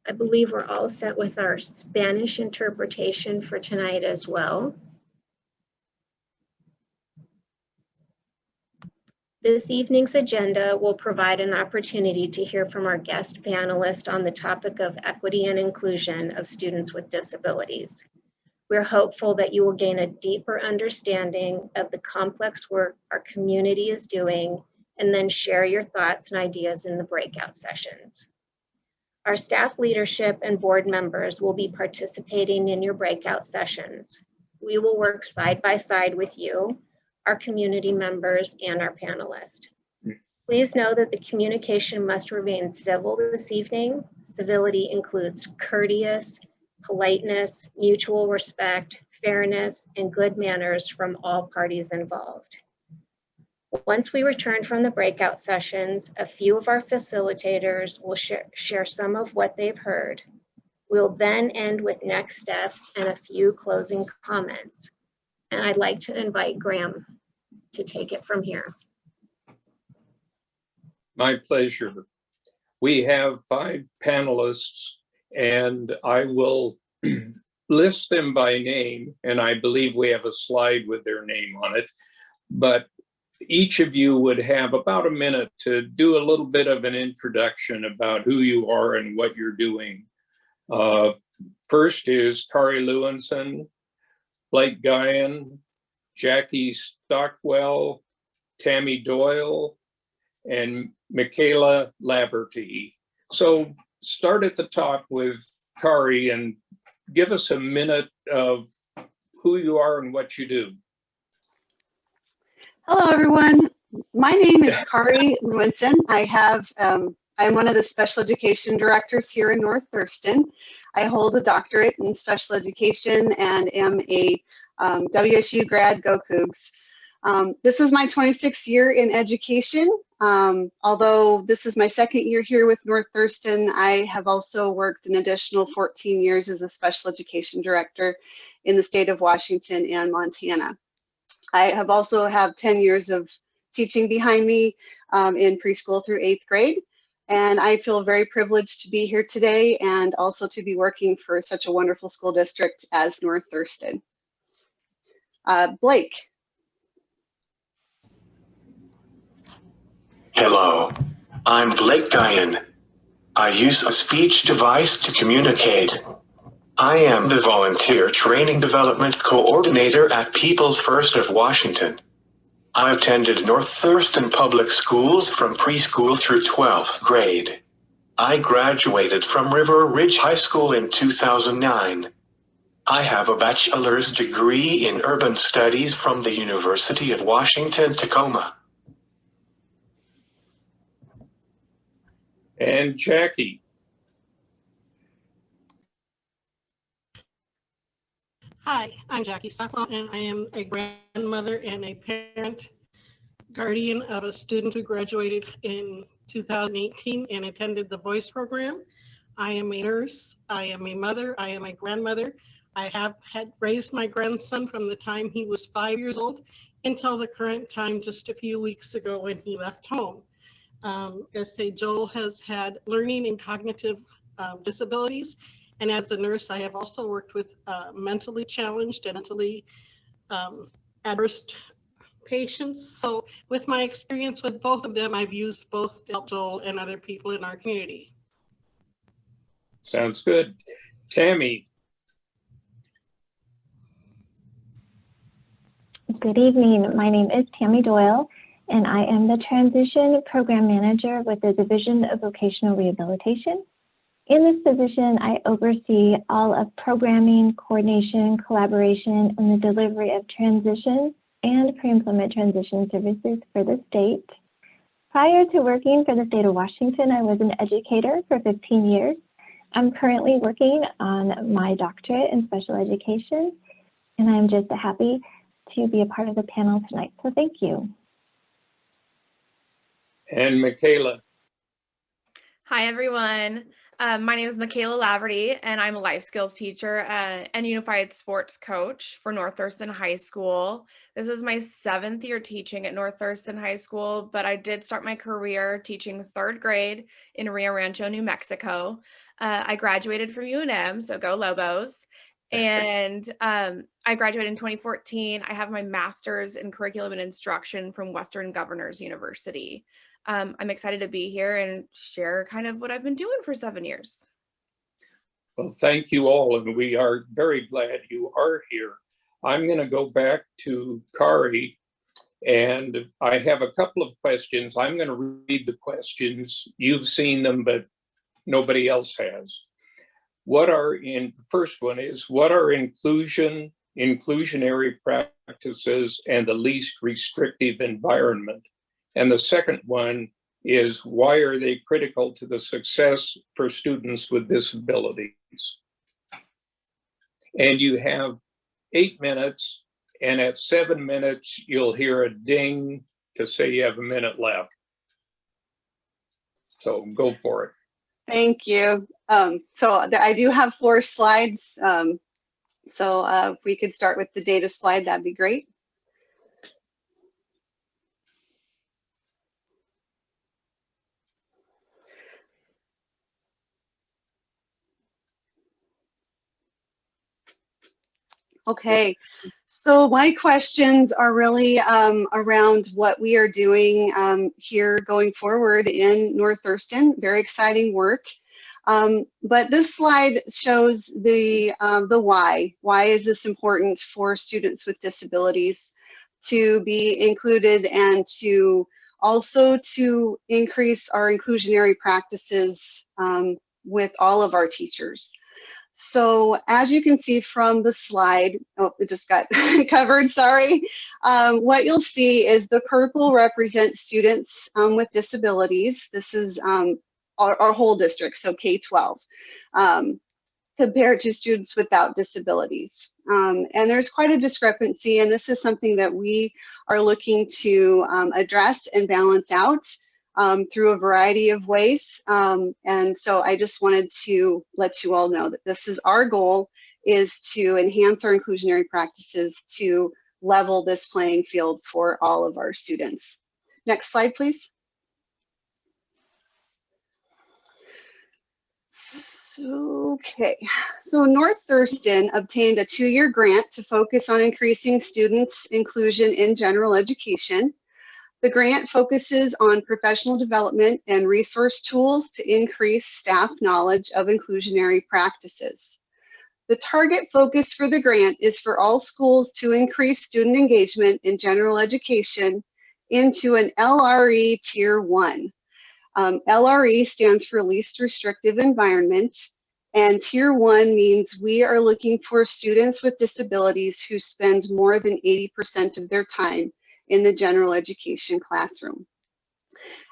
I believe we're all set with our Spanish interpretation for tonight as well. This evening's agenda will provide an opportunity to hear from our guest panelist on the topic of equity and inclusion of students with disabilities. We're hopeful that you will gain a deeper understanding of the complex work our community is doing, and then share your thoughts and ideas in the breakout sessions. Our staff leadership and board members will be participating in your breakout sessions. We will work side by side with you, our community members, and our panelists. Please know that the communication must remain civil this evening. Civility includes courteous, politeness, mutual respect, fairness, and good manners from all parties involved. Once we return from the breakout sessions, a few of our facilitators will share some of what they've heard. We'll then end with next steps and a few closing comments. And I'd like to invite Graham to take it from here. My pleasure. We have 5 panelists, and I will list them by name, and I believe we have a slide with their name on it, but each of you would have about a minute to do a little bit of an introduction about who you are and what you're doing. First is Kari Lewinson, Blake Guyan, Jackie Stockwell, Tammy Doyle, and Michaela Laverty. So start at the top with Kari and give us a minute of who you are and what you do. Hello, everyone. My name is Kari Lewinson. I'm one of the special education directors here in North Thurston. I hold a doctorate in special education and am a WSU grad. Go Cougs. This is my 26th year in education. Although this is my 2nd year here with North Thurston, I have also worked an additional 14 years as a special education director in the state of Washington and Montana. I have also 10 years of teaching behind me in preschool through 8th grade. And I feel very privileged to be here today and also to be working for such a wonderful school district as North Thurston. Blake. Hello, I'm Blake Guyan. I use a speech device to communicate. I am the Volunteer Training Development Coordinator at People's First of Washington. I attended North Thurston Public Schools from preschool through 12th grade. I graduated from River Ridge High School in 2009. I have a bachelor's degree in urban studies from the University of Washington, Tacoma. And Jackie. Hi, I'm Jackie Stockwell, and I am a grandmother and a parent guardian of a student who graduated in 2018 and attended the VOICE program. I am a nurse, I am a mother, I am a grandmother. I have raised my grandson from the time he was 5 years old until the current time just a few weeks ago when he left home. Joel has had learning and cognitive disabilities. And as a nurse, I have also worked with mentally challenged and mentally adverse patients. So with my experience with both of them, I've used both to help Joel and other people in our community. Sounds good. Tammy. Good evening. My name is Tammy Doyle, and I am the Transition Program Manager with the Division of Vocational Rehabilitation. In this position, I oversee all of programming, coordination, collaboration, and the delivery of transition and pre-employment transition services for the state. Prior to working for the state of Washington, I was an educator for 15 years. I'm currently working on my doctorate in special education, and I'm just happy to be a part of the panel tonight, so thank you. And Michaela. Hi, everyone. My name is Michaela Laverty, and I'm a life skills teacher and unified sports coach for North Thurston High School. This is my 7th year teaching at North Thurston High School, but I did start my career teaching 3rd grade in Rio Rancho, New Mexico. I graduated from UNM, so go Lobos. And I graduated in 2014. I have my master's in curriculum and instruction from Western Governors University. I'm excited to be here and share kind of what I've been doing for 7 years. Well, thank you all, and we are very glad you are here. I'm going to go back to Kari, and I have a couple of questions. I'm going to read the questions. You've seen them, but nobody else has. First one is, what are inclusionary practices and the least restrictive environment? And the second one is, why are they critical to the success for students with disabilities? And you have 8 minutes, and at 7 minutes, you'll hear a ding to say you have a minute left. So go for it. Thank you. I do have 4 slides. If we could start with the data slide, that'd be great. Okay, so my questions are really around what we are doing here going forward in North Thurston. Very exciting work. But this slide shows the why. Why is this important for students with disabilities to be included, and to also to increase our inclusionary practices with all of our teachers. So as you can see from the slide, oh, it just got covered, sorry. What you'll see is the purple represents students with disabilities. This is our whole district, so K-12, compared to students without disabilities. And there's quite a discrepancy, and this is something that we are looking to address and balance out through a variety of ways. And so I just wanted to let you all know that this is our goal, is to enhance our inclusionary practices to level this playing field for all of our students. Next slide, please. Okay, so North Thurston obtained a 2-year grant to focus on increasing students' inclusion in general education. The grant focuses on professional development and resource tools to increase staff knowledge of inclusionary practices. The target focus for the grant is for all schools to increase student engagement in general education into an LRE Tier 1. LRE stands for Least Restrictive Environment, and Tier 1 means we are looking for students with disabilities who spend more than 80% of their time in the general education classroom.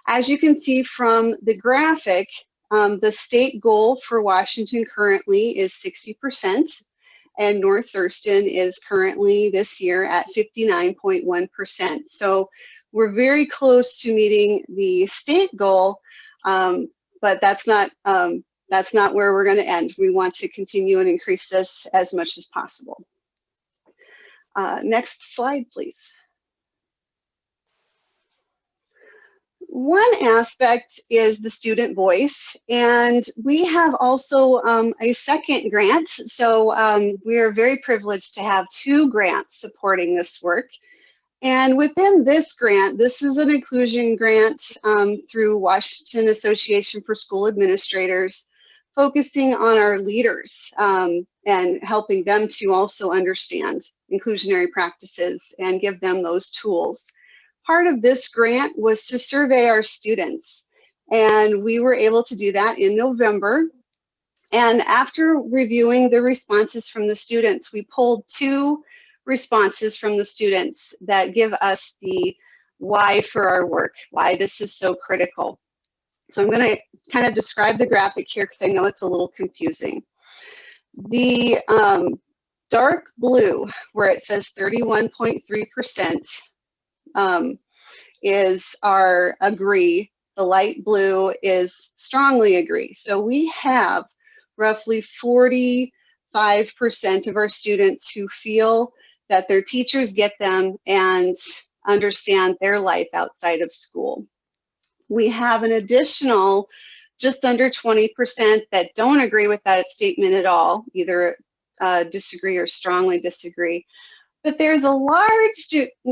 As you can see from the graphic, the state goal for Washington currently is 60%, and North Thurston is currently this year at 59.1%. So we're very close to meeting the state goal, but that's not where we're going to end. We want to continue and increase this as much as possible. Next slide, please. One aspect is the student voice, and we have also a second grant. So we are very privileged to have 2 grants supporting this work. And within this grant, this is an inclusion grant through Washington Association for School Administrators, focusing on our leaders and helping them to also understand inclusionary practices and give them those tools. Part of this grant was to survey our students, and we were able to do that in November. And after reviewing the responses from the students, we pulled 2 responses from the students that give us the why for our work, why this is so critical. So I'm going to kind of describe the graphic here because I know it's a little confusing. The dark blue, where it says 31.3%, is our agree The light blue is strongly agree. So we have roughly 45% of our students who feel that their teachers get them and understand their life outside of school. We have an additional just under 20% that don't agree with that statement at all, either disagree or strongly disagree. But there's a large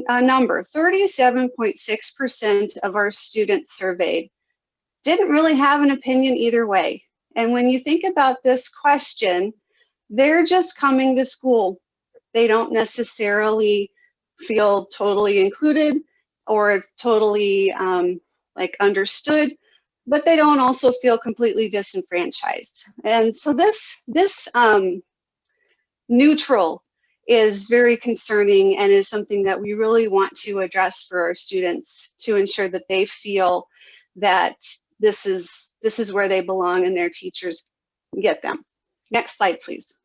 number, 37.6% of our students surveyed didn't really have an opinion either way. And when you think about this question, they're just coming to school. They don't necessarily feel totally included or totally like understood, but they don't also feel completely disenfranchised. And so this neutral is very concerning and is something that we really want to address for our students to ensure that they feel that this is where they belong and their teachers get them. Next slide, please.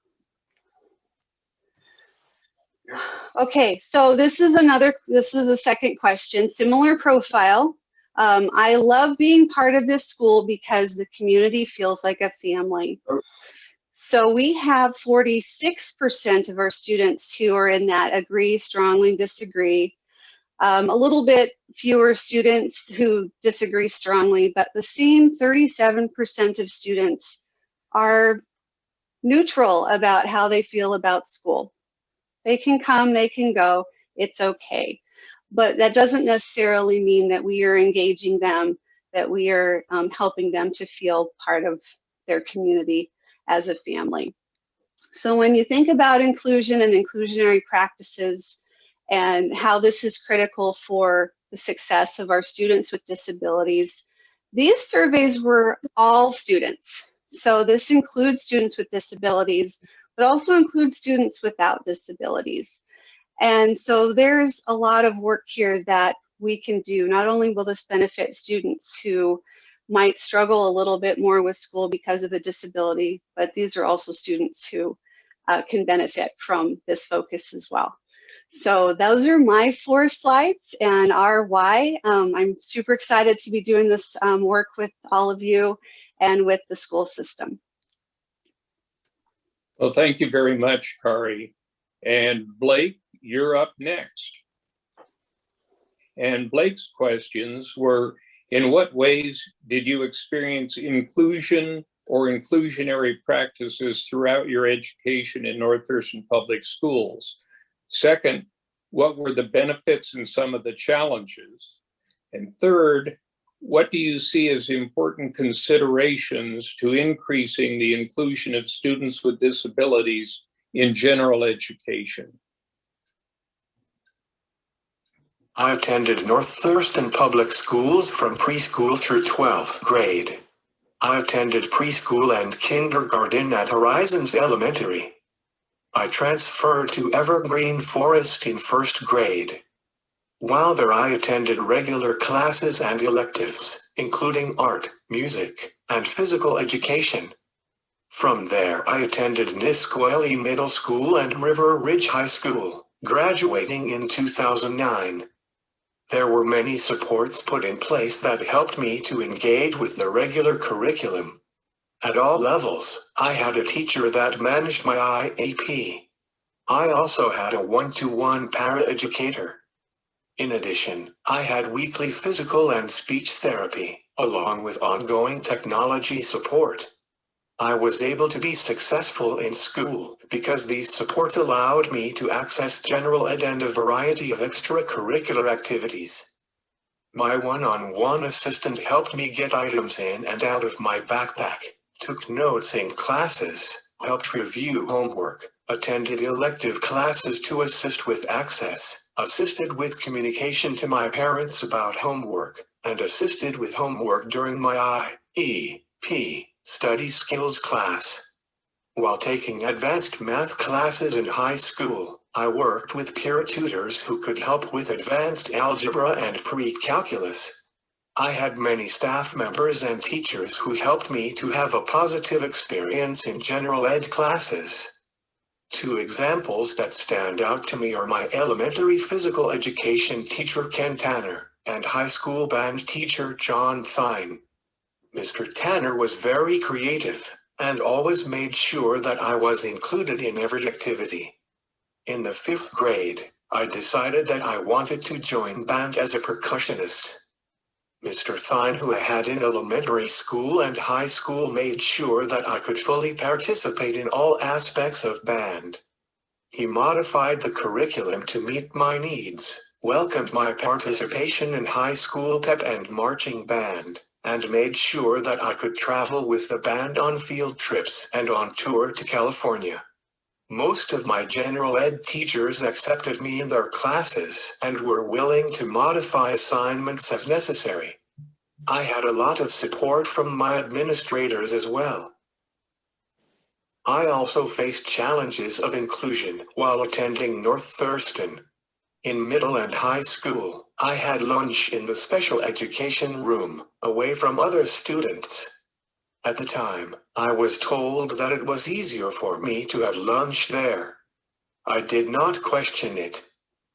Okay, so this is a second question, similar profile. I love being part of this school because the community feels like a family. So we have 46% of our students who are in that agree, strongly disagree. A little bit fewer students who disagree strongly, but the same 37% of students are neutral about how they feel about school. They can come, they can go, it's okay. But that doesn't necessarily mean that we are engaging them, that we are helping them to feel part of their community as a family. So when you think about inclusion and inclusionary practices and how this is critical for the success of our students with disabilities, these surveys were all students. So this includes students with disabilities, but also includes students without disabilities. And so there's a lot of work here that we can do. Not only will this benefit students who might struggle a little bit more with school because of a disability, but these are also students who can benefit from this focus as well. So those are my 4 slides and our why. I'm super excited to be doing this work with all of you and with the school system. Well, thank you very much, Kari. And Blake, you're up next. And Blake's questions were, in what ways did you experience inclusion or inclusionary practices throughout your education in North Thurston Public Schools? Second, what were the benefits and some of the challenges? And third, what do you see as important considerations to increasing the inclusion of students with disabilities in general education? I attended North Thurston Public Schools from preschool through 12th grade. I attended preschool and kindergarten at Horizons Elementary. I transferred to Evergreen Forest in 1st grade. While there, I attended regular classes and electives, including art, music, and physical education. From there, I attended Nisqually Middle School and River Ridge High School, graduating in 2009. There were many supports put in place that helped me to engage with the regular curriculum. At all levels, I had a teacher that managed my IEP. I also had a one-to-one paraeducator. In addition, I had weekly physical and speech therapy, along with ongoing technology support. I was able to be successful in school because these supports allowed me to access general ed and a variety of extracurricular activities. My one-on-one assistant helped me get items in and out of my backpack, took notes in classes, helped review homework, attended elective classes to assist with access, assisted with communication to my parents about homework, and assisted with homework during my IEP study skills class. While taking advanced math classes in high school, I worked with peer tutors who could help with advanced algebra and pre-calculus. I had many staff members and teachers who helped me to have a positive experience in general ed classes. 2 examples that stand out to me are my elementary physical education teacher Ken Tanner, and high school band teacher John Thine. Mr. Tanner was very creative and always made sure that I was included in every activity. In the 5th grade, I decided that I wanted to join band as a percussionist. Mr. Thine, who I had in elementary school and high school, made sure that I could fully participate in all aspects of band. He modified the curriculum to meet my needs, welcomed my participation in high school pep and marching band, and made sure that I could travel with the band on field trips and on tour to California. Most of my general ed teachers accepted me in their classes and were willing to modify assignments as necessary. I had a lot of support from my administrators as well. I also faced challenges of inclusion while attending North Thurston. In middle and high school, I had lunch in the special education room, away from other students. At the time, I was told that it was easier for me to have lunch there. I did not question it.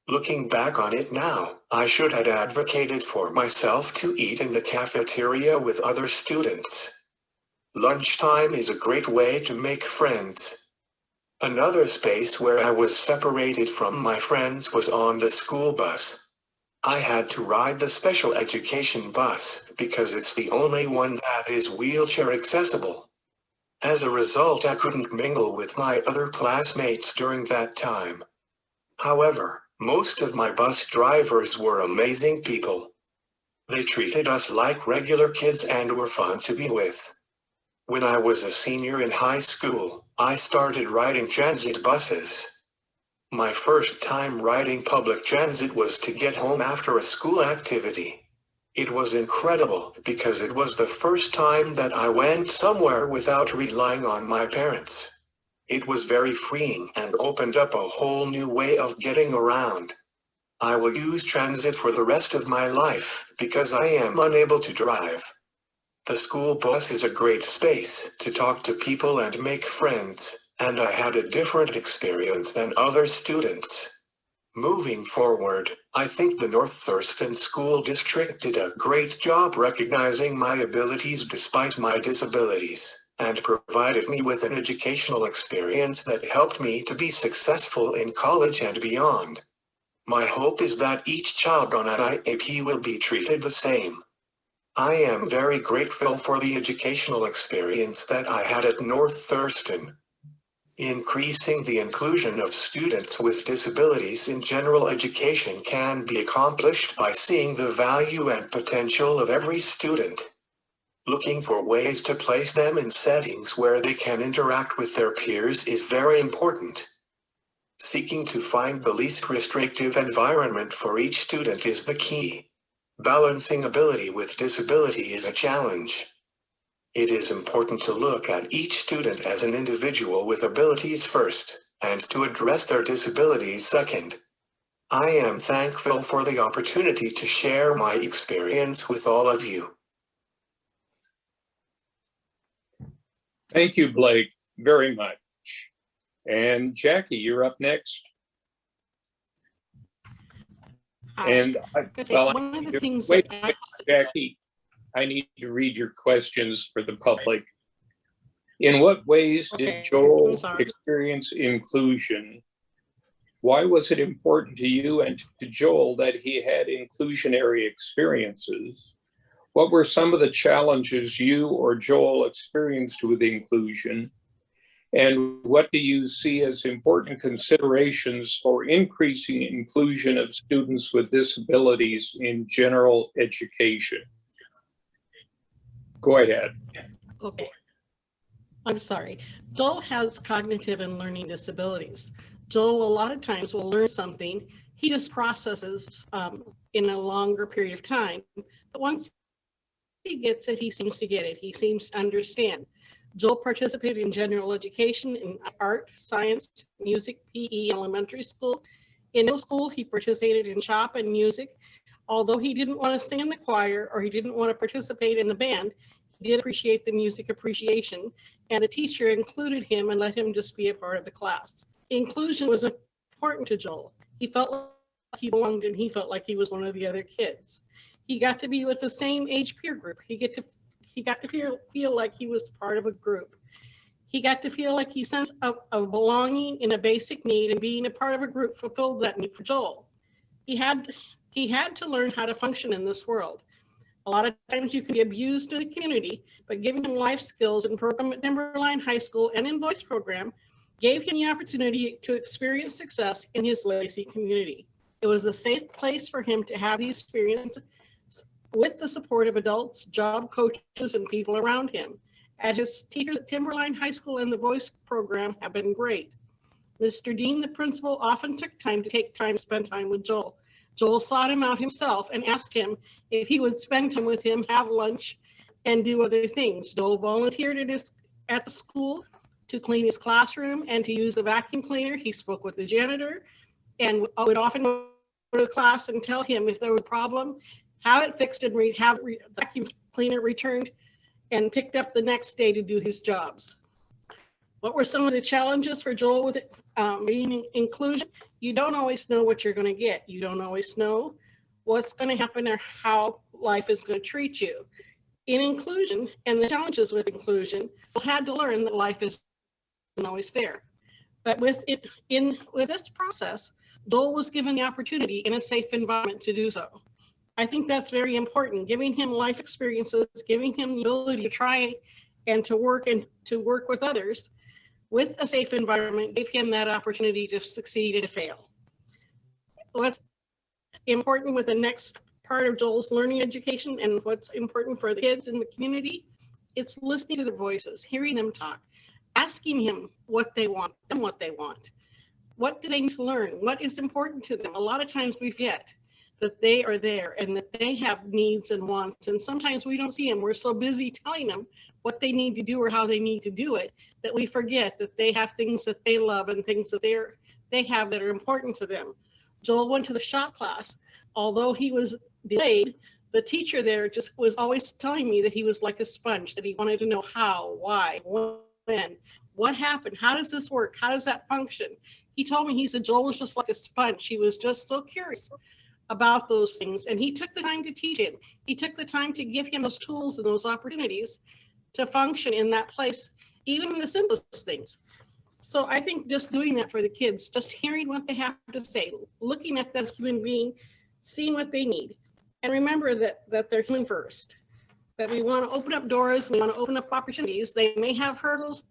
Looking back on it now, I should have advocated for myself to eat in the cafeteria with other students. Lunchtime is a great way to make friends. Another space where I was separated from my friends was on the school bus. I had to ride the special education bus because it's the only one that is wheelchair accessible. As a result, I couldn't mingle with my other classmates during that time. However, most of my bus drivers were amazing people. They treated us like regular kids and were fun to be with. When I was a senior in high school, I started riding transit buses. My first time riding public transit was to get home after a school activity. It was incredible because it was the first time that I went somewhere without relying on my parents. It was very freeing and opened up a whole new way of getting around. I will use transit for the rest of my life because I am unable to drive. The school bus is a great space to talk to people and make friends, and I had a different experience than other students. Moving forward, I think the North Thurston School District did a great job recognizing my abilities despite my disabilities, and provided me with an educational experience that helped me to be successful in college and beyond. My hope is that each child on an IAP will be treated the same. I am very grateful for the educational experience that I had at North Thurston. Increasing the inclusion of students with disabilities in general education can be accomplished by seeing the value and potential of every student. Looking for ways to place them in settings where they can interact with their peers is very important. Seeking to find the least restrictive environment for each student is the key. Balancing ability with disability is a challenge. It is important to look at each student as an individual with abilities first, and to address their disabilities second. I am thankful for the opportunity to share my experience with all of you. Thank you, Blake, very much. And Jackie, you're up next. And one of the things wait, Jackie, I need to read your questions for the public. In what ways did Joel experience inclusion? Why was it important to you and to Joel that he had inclusionary experiences? What were some of the challenges you or Joel experienced with inclusion? And what do you see as important considerations for increasing inclusion of students with disabilities in general education? Go ahead. Okay. I'm sorry. Joel has cognitive and learning disabilities. Joel, a lot of times, will learn something. He just processes in a longer period of time. But once he gets it, he seems to get it. He seems to understand. Joel participated in general education in art, science, music, PE, elementary school. In middle school, he participated in shop and music. Although he didn't want to sing in the choir or he didn't want to participate in the band, he did appreciate the music appreciation, and the teacher included him and let him just be a part of the class. Inclusion was important to Joel. He felt like he belonged and he felt like he was one of the other kids. He got to be with the same age peer group. He got to feel like he was part of a group. He got to feel like he sense of belonging in a basic need, and being a part of a group fulfilled that need for Joel. He had to learn how to function in this world. A lot of times you can be abused in the community, but giving him life skills in program at Timberline High School and in Voice program gave him the opportunity to experience success in his Lacey community. It was a safe place for him to have the experience with the support of adults, job coaches, and people around him. And his teachers at Timberline High School and the Voice program have been great. Mr. Dean, the principal, often took time to spend time with Joel. Joel sought him out himself and asked him if he would spend time with him, have lunch, and do other things. Joel volunteered at the school to clean his classroom and to use the vacuum cleaner. He spoke with the janitor and would often go to class and tell him if there was a problem, have it fixed, and have the vacuum cleaner returned and picked up the next day to do his jobs. What were some of the challenges for Joel with being inclusion? You don't always know what you're going to get. You don't always know what's going to happen or how life is going to treat you. In inclusion and the challenges with inclusion, Joel had to learn that life isn't always fair. But with this process, Joel was given the opportunity in a safe environment to do so. I think that's very important, giving him life experiences, giving him the ability to try and to work with others with a safe environment, gave him that opportunity to succeed and fail. What's important with the next part of Joel's learning education and what's important for the kids in the community, it's listening to their voices, hearing them talk, asking him what they want and what they want. What do they need to learn? What is important to them? A lot of times we forget that they are there and that they have needs and wants. And sometimes we don't see them. We're so busy telling them what they need to do or how they need to do it that we forget that they have things that they love and things that they have that are important to them. Joel went to the shop class. Although he was delayed, the teacher there just was always telling me that he was like a sponge, that he wanted to know how, why, when, what happened, how does this work, how does that function? He told me, he said, Joel was just like a sponge. He was just so curious about those things, and he took the time to teach him. He took the time to give him those tools and those opportunities to function in that place, even in the simplest things. So I think just doing that for the kids, just hearing what they have to say, looking at that human being, seeing what they need, and remember that they're human first, that we want to open up doors, we want to open up opportunities. They may have hurdles,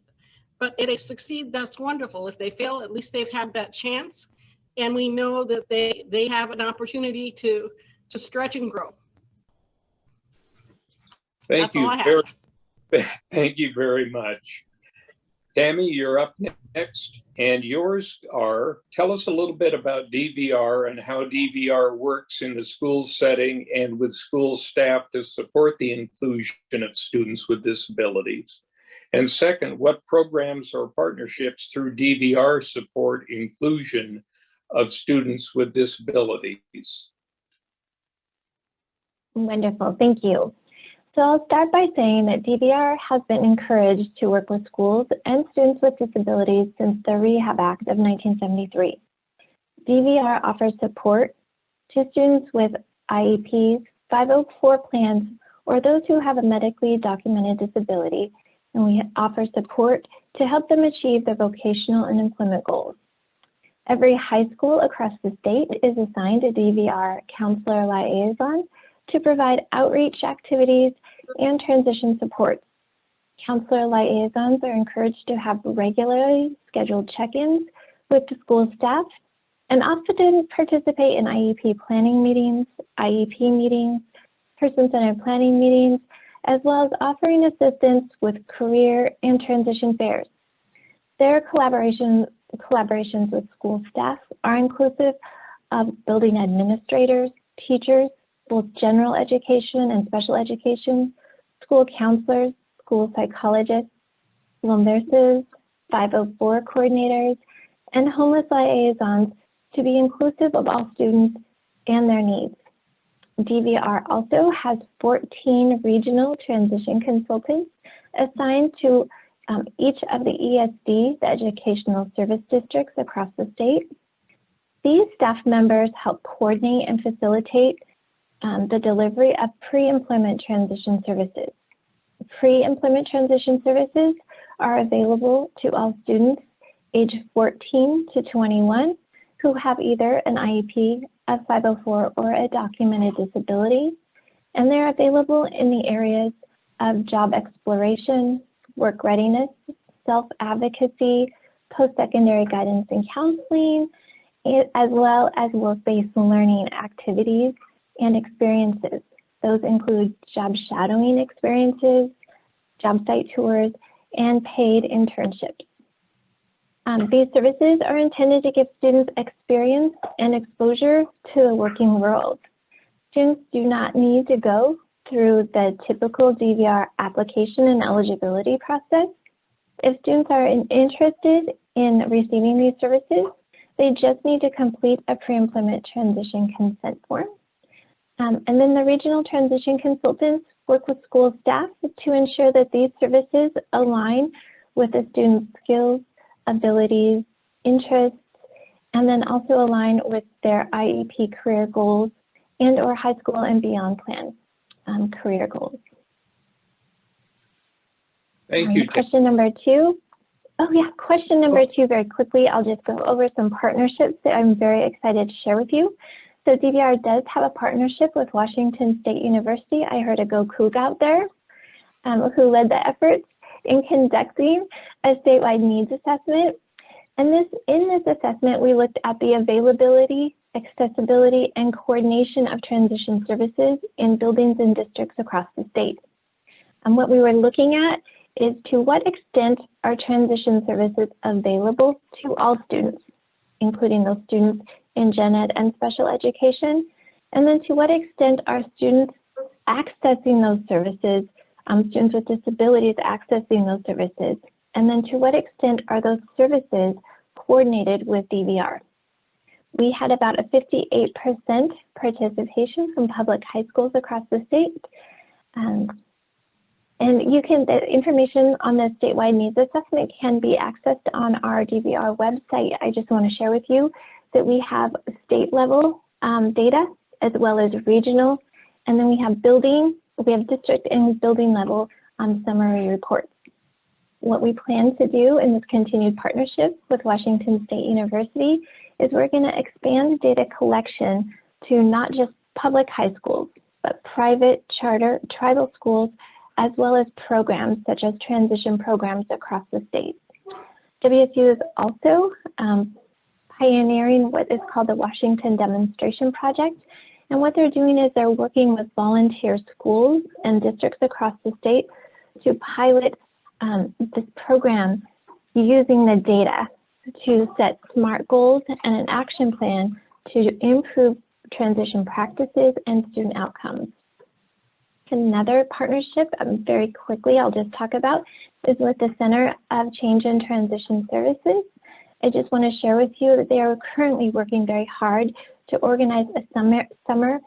but if they succeed, that's wonderful. If they fail, at least they've had that chance. And we know that they have an opportunity to stretch and grow. Thank you very much. Tammy, you're up next, and yours are, tell us a little bit about DVR and how DVR works in the school setting and with school staff to support the inclusion of students with disabilities. And second, what programs or partnerships through DVR support inclusion of students with disabilities? Wonderful, thank you. So I'll start by saying that DVR has been encouraged to work with schools and students with disabilities since the Rehab Act of 1973. DVR offers support to students with IEPs, 504 plans, or those who have a medically documented disability, and we offer support to help them achieve their vocational and employment goals. Every high school across the state is assigned a DVR counselor liaison to provide outreach activities and transition supports. Counselor liaisons are encouraged to have regularly scheduled check-ins with the school staff and often participate in IEP planning meetings, IEP meetings, person-centered planning meetings, as well as offering assistance with career and transition fairs. Their collaborations with school staff are inclusive of building administrators, teachers, both general education and special education, school counselors, school psychologists, school nurses, 504 coordinators, and homeless liaisons to be inclusive of all students and their needs. DVR also has 14 regional transition consultants assigned to each of the ESD, the Educational Service Districts across the state. These staff members help coordinate and facilitate the delivery of pre-employment transition services. Pre-employment transition services are available to all students age 14 to 21 who have either an IEP, a 504, or a documented disability, and they're available in the areas of job exploration, work readiness, self-advocacy, post-secondary guidance and counseling, as well as work-based learning activities and experiences. Those include job shadowing experiences, job site tours, and paid internships. These services are intended to give students experience and exposure to the working world. Students do not need to go through the typical DVR application and eligibility process. If students are interested in receiving these services, they just need to complete a pre-employment transition consent form. And then the regional transition consultants work with school staff to ensure that these services align with the student's skills, abilities, interests, and then also align with their IEP career goals and or high school and beyond plan career goals. Thank you. Question number 2. Oh yeah, question number 2 very quickly. I'll just go over some partnerships that I'm very excited to share with you. So DVR does have a partnership with Washington State University. I heard a Go Coug out there who led the efforts in conducting a statewide needs assessment. And in this assessment, we looked at the availability, accessibility, and coordination of transition services in buildings and districts across the state. And what we were looking at is to what extent are transition services available to all students, including those students in gen ed and special education, and then to what extent are students accessing those services, students with disabilities accessing those services, and then to what extent are those services coordinated with DVR. We had about a 58% participation from public high schools across the state. And the information on the statewide needs assessment can be accessed on our DVR website. I just want to share with you that we have state level data as well as regional, and then we have district and building level summary reports. What we plan to do in this continued partnership with Washington State University is we're going to expand data collection to not just public high schools, but private, charter, tribal schools, as well as programs such as transition programs across the state. WSU is also pioneering what is called the Washington Demonstration Project. And what they're doing is they're working with volunteer schools and districts across the state to pilot this program using the data to set SMART goals and an action plan to improve transition practices and student outcomes. Another partnership, very quickly, I'll just talk about, is with the Center of Change and Transition Services. I just want to share with you that they are currently working very hard to organize a summer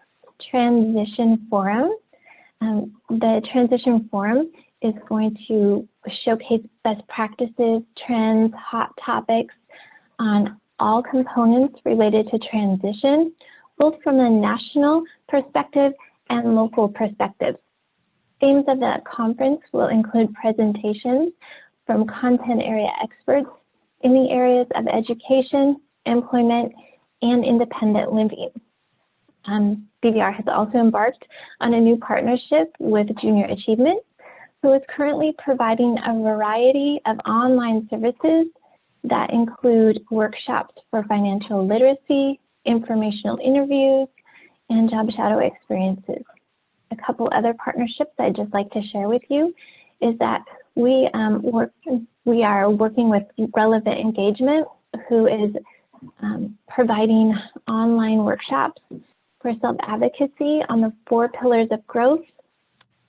transition forum. The transition forum is going to showcase best practices, trends, hot topics on all components related to transition, both from the national perspective and local perspectives. Themes of the conference will include presentations from content area experts in the areas of education, employment, and independent living. DVR has also embarked on a new partnership with Junior Achievement, who is currently providing a variety of online services that include workshops for financial literacy, informational interviews, and job shadow experiences. A couple other partnerships I'd just like to share with you is that we are working with Relevant Engagement, who is providing online workshops for self-advocacy on the 4 pillars of growth,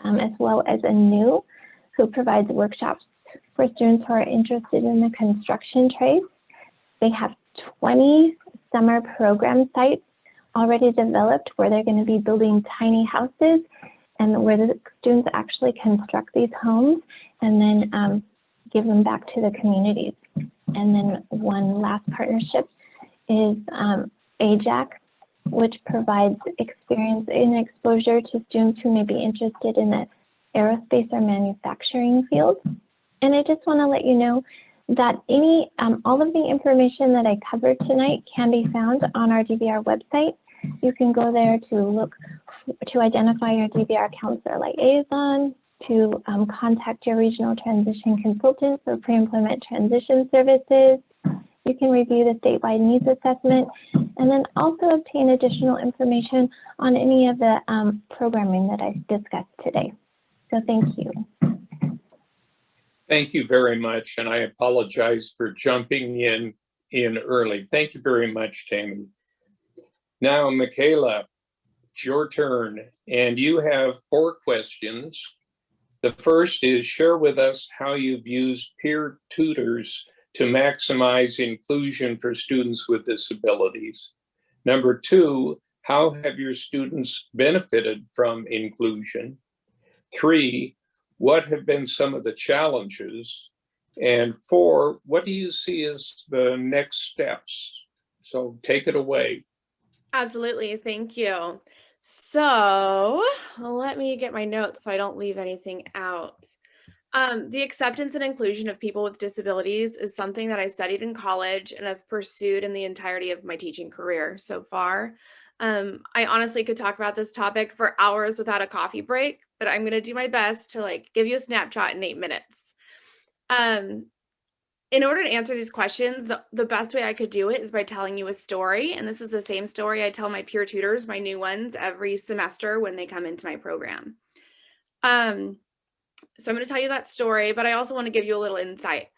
as well as ANEW, who provides workshops for students who are interested in the construction trades. They have 20 summer program sites already developed where they're going to be building tiny houses and where the students actually construct these homes and then give them back to the communities. And then one last partnership is AJAC, which provides experience and exposure to students who may be interested in the aerospace or manufacturing field. And I just want to let you know that all of the information that I covered tonight can be found on our DVR website. You can go there to identify your DVR counselor liaison, to contact your regional transition consultant for pre-employment transition services. You can review the statewide needs assessment, and then also obtain additional information on any of the programming that I discussed today. So thank you. Thank you very much, and I apologize for jumping in early. Thank you very much, Tammy. Now, Michaela, it's your turn, and you have 4 questions. The first is, share with us how you've used peer tutors to maximize inclusion for students with disabilities. Number 2, how have your students benefited from inclusion? 3, what have been some of the challenges? And 4, what do you see as the next steps? So take it away. Absolutely, thank you. So let me get my notes so I don't leave anything out. The acceptance and inclusion of people with disabilities is something that I studied in college and have pursued in the entirety of my teaching career so far. I honestly could talk about this topic for hours without a coffee break, but I'm going to do my best to give you a snapshot in 8 minutes. In order to answer these questions, the best way I could do it is by telling you a story. And this is the same story I tell my peer tutors, my new ones, every semester when they come into my program. So I'm going to tell you that story, but I also want to give you a little insight.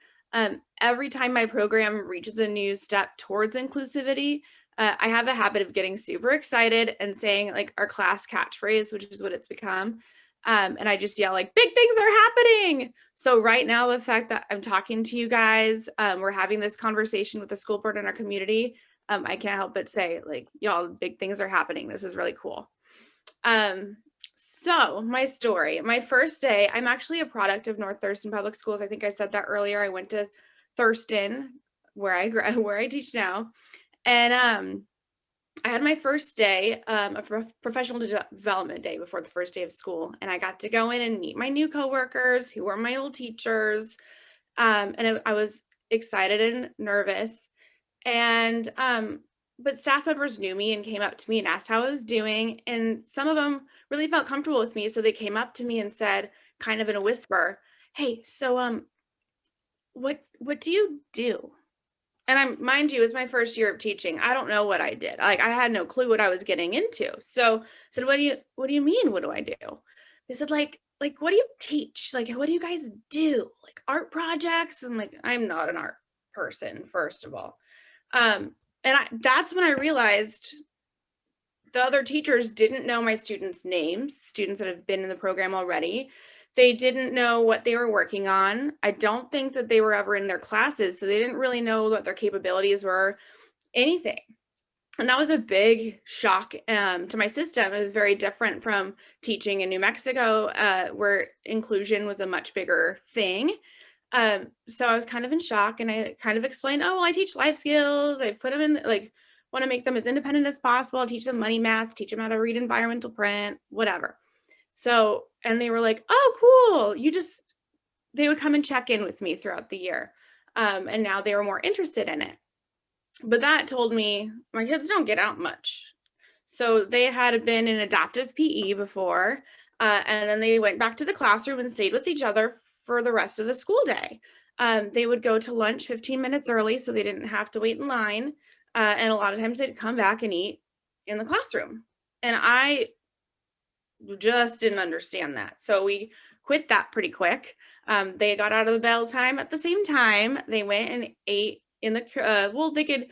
Every time my program reaches a new step towards inclusivity, I have a habit of getting super excited and saying our class catchphrase, which is what it's become. And I just yell big things are happening. So right now, the fact that I'm talking to you guys, we're having this conversation with the school board and our community, I can't help but say y'all, big things are happening. This is really cool. So my story, my first day, I'm actually a product of North Thurston Public Schools. I think I said that earlier. I went to Thurston, where I teach now. And I had my first day, a professional development day before the first day of school. And I got to go in and meet my new coworkers who were my old teachers. And I was excited and nervous. And, but staff members knew me and came up to me and asked how I was doing. And some of them really felt comfortable with me. So they came up to me and said, kind of in a whisper, hey, so what do you do? And mind you, it's my first year of teaching. I don't know what I did. I had no clue what I was getting into. So I said, what do you mean? What do I do? They said, like, what do you teach? What do you guys do? Art projects? I'm I'm not an art person, first of all. And that's when I realized the other teachers didn't know my students' names, students that have been in the program already. They didn't know what they were working on. I don't think that they were ever in their classes, so they didn't really know what their capabilities were, anything. And that was a big shock to my system. It was very different from teaching in New Mexico, where inclusion was a much bigger thing. So I was kind of in shock, and I kind of explained, oh, well, I teach life skills. I put them in, want to make them as independent as possible. I teach them money math, teach them how to read environmental print, whatever. So, and they were like, oh, cool. They would come and check in with me throughout the year. And now they were more interested in it. But that told me my kids don't get out much. So they had been in adaptive PE before, and then they went back to the classroom and stayed with each other for the rest of the school day. They would go to lunch 15 minutes early so they didn't have to wait in line. And a lot of times they'd come back and eat in the classroom. And I just didn't understand that. So we quit that pretty quick. They got out of the bell time at the same time. They went and ate in the, they could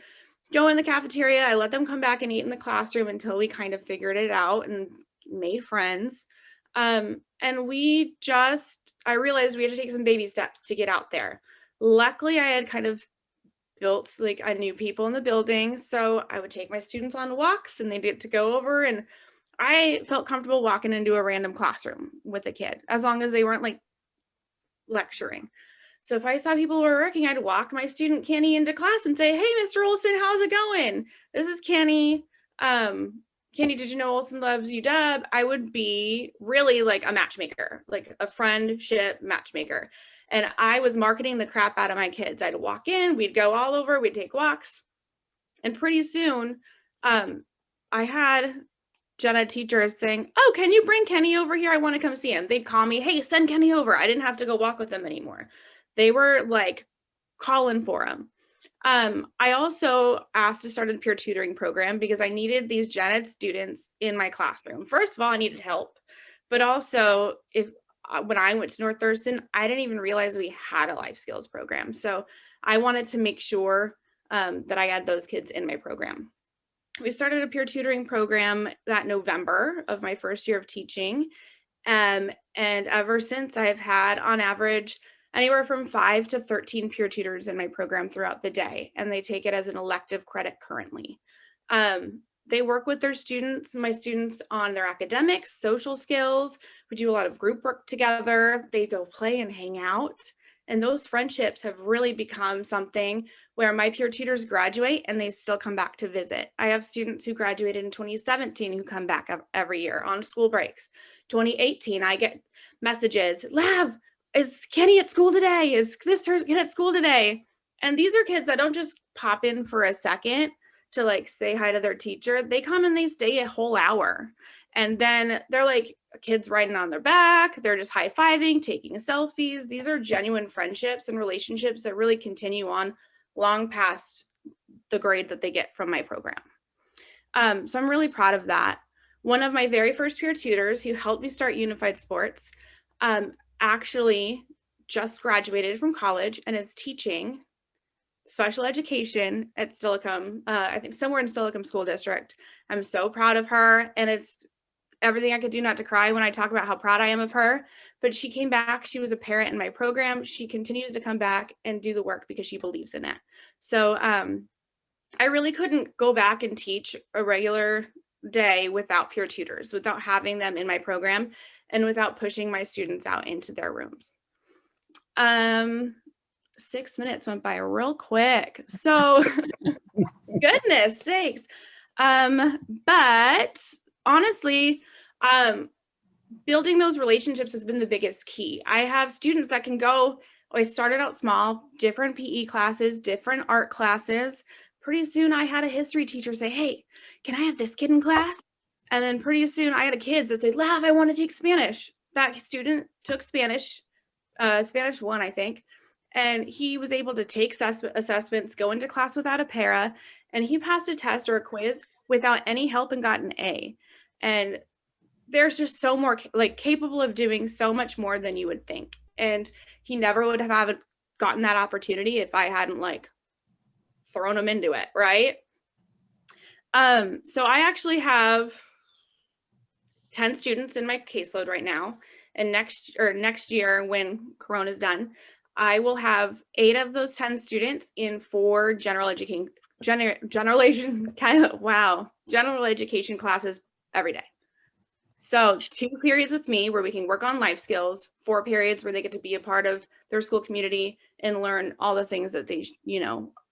go in the cafeteria. I let them come back and eat in the classroom until we kind of figured it out and made friends. And I realized we had to take some baby steps to get out there. Luckily, I had kind of built I knew people in the building. So I would take my students on walks and they'd get to go over, and I felt comfortable walking into a random classroom with a kid, as long as they weren't lecturing. So if I saw people were working, I'd walk my student Kenny into class and say, hey, Mr. Olson, how's it going? This is Kenny. Candy, did you know Olsen loves UW? I would be really like a matchmaker, like a friendship matchmaker. And I was marketing the crap out of my kids. I'd walk in, we'd go all over, we'd take walks. And pretty soon, I had gen ed teachers saying, oh, can you bring Kenny over here? I want to come see him. They'd call me, hey, send Kenny over. I didn't have to go walk with them anymore. They were like calling for him. I also asked to start a peer tutoring program because I needed these gen ed students in my classroom. First of all, I needed help, but also when I went to North Thurston, I didn't even realize we had a life skills program. So I wanted to make sure that I had those kids in my program. We started a peer tutoring program that November of my first year of teaching. And ever since, I've had on average anywhere from 5 to 13 peer tutors in my program throughout the day, and they take it as an elective credit currently. They work with their students, my students, on their academics, social skills. We do a lot of group work together. They go play and hang out. And those friendships have really become something where my peer tutors graduate and they still come back to visit. I have students who graduated in 2017 who come back every year on school breaks. 2018, I get messages, Lav, is Kenny at school today? Is this kid at school today? And these are kids that don't just pop in for a second to like say hi to their teacher. They come and they stay a whole hour. And then they're like kids riding on their back. They're just high-fiving, taking selfies. These are genuine friendships and relationships that really continue on long past the grade that they get from my program. So I'm really proud of that. One of my very first peer tutors who helped me start Unified Sports actually just graduated from college and is teaching special education at Stockholm, I think somewhere in Stockholm School District. I'm so proud of her, and it's everything I could do not to cry when I talk about how proud I am of her. But she came back, she was a parent in my program. She continues to come back and do the work because she believes in it. So I really couldn't go back and teach a regular day without peer tutors, without having them in my program, and without pushing my students out into their rooms. 6 minutes went by real quick. So goodness sakes. But honestly, building those relationships has been the biggest key. I have students that can go, I started out small, different PE classes, different art classes. Pretty soon I had a history teacher say, hey, can I have this kid in class? And then pretty soon I had a kid that said, Lav, I want to take Spanish. That student took Spanish, Spanish 1, I think. And he was able to take assessments, go into class without a para, and he passed a test or a quiz without any help and got an A. And there's just so more like capable of doing so much more than you would think. And he never would have gotten that opportunity if I hadn't like thrown him into it, right? So I actually have 10 students in my caseload right now. And next year when Corona is done, I will have 8 of those 10 students in 4 general education classes every day. So 2 periods with me where we can work on life skills, 4 periods where they get to be a part of their school community and learn all the things that they,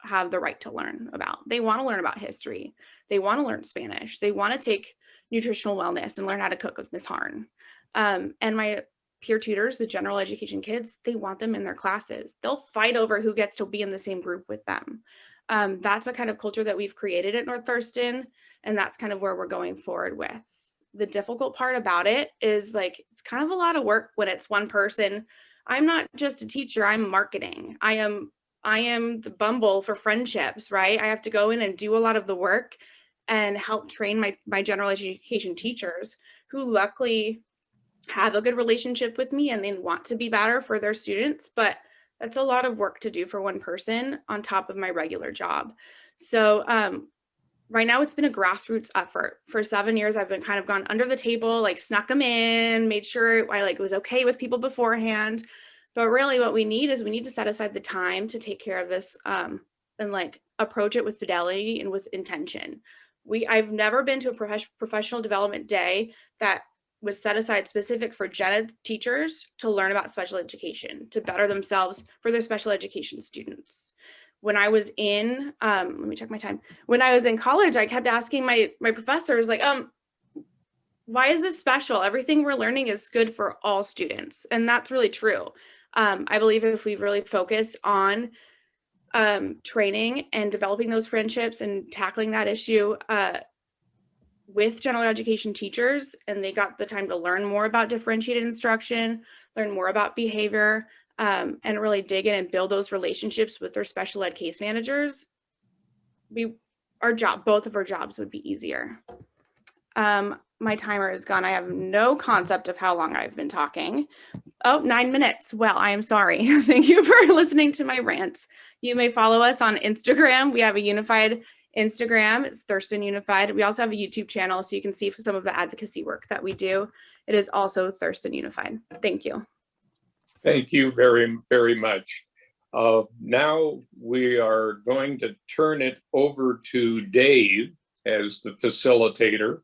have the right to learn about. They want to learn about history. They want to learn Spanish. They want to take nutritional wellness and learn how to cook with Miss Harn. And my peer tutors, the general education kids, they want them in their classes. They'll fight over who gets to be in the same group with them. That's the kind of culture that we've created at North Thurston, and that's kind of where we're going forward with. The difficult part about it is like, it's kind of a lot of work when it's one person. I'm not just a teacher, I'm marketing. I am the Bumble for friendships, right? I have to go in and do a lot of the work and help train my general education teachers who luckily have a good relationship with me and they want to be better for their students, but that's a lot of work to do for one person on top of my regular job. So right now it's been a grassroots effort. For 7 years, I've been kind of gone under the table, like snuck them in, made sure I like was okay with people beforehand. But really what we need is we need to set aside the time to take care of this and like approach it with fidelity and with intention. I've never been to a professional development day that was set aside specific for gen ed teachers to learn about special education, to better themselves for their special education students. when I was in, let me check my time. When I was in college, I kept asking my professors, like, why is this special? Everything we're learning is good for all students. And that's really true. I believe if we really focus on training and developing those friendships and tackling that issue with general education teachers, and they got the time to learn more about differentiated instruction, learn more about behavior, and really dig in and build those relationships with their special ed case managers, both of our jobs would be easier. My timer is gone. I have no concept of how long I've been talking. Oh, 9 minutes. Well, I am sorry. Thank you for listening to my rant. You may follow us on Instagram. We have a unified Instagram. It's Thurston Unified. We also have a YouTube channel, so you can see some of the advocacy work that we do. It is also Thurston Unified. Thank you. Thank you very, very much. Now we are going to turn it over to Dave as the facilitator.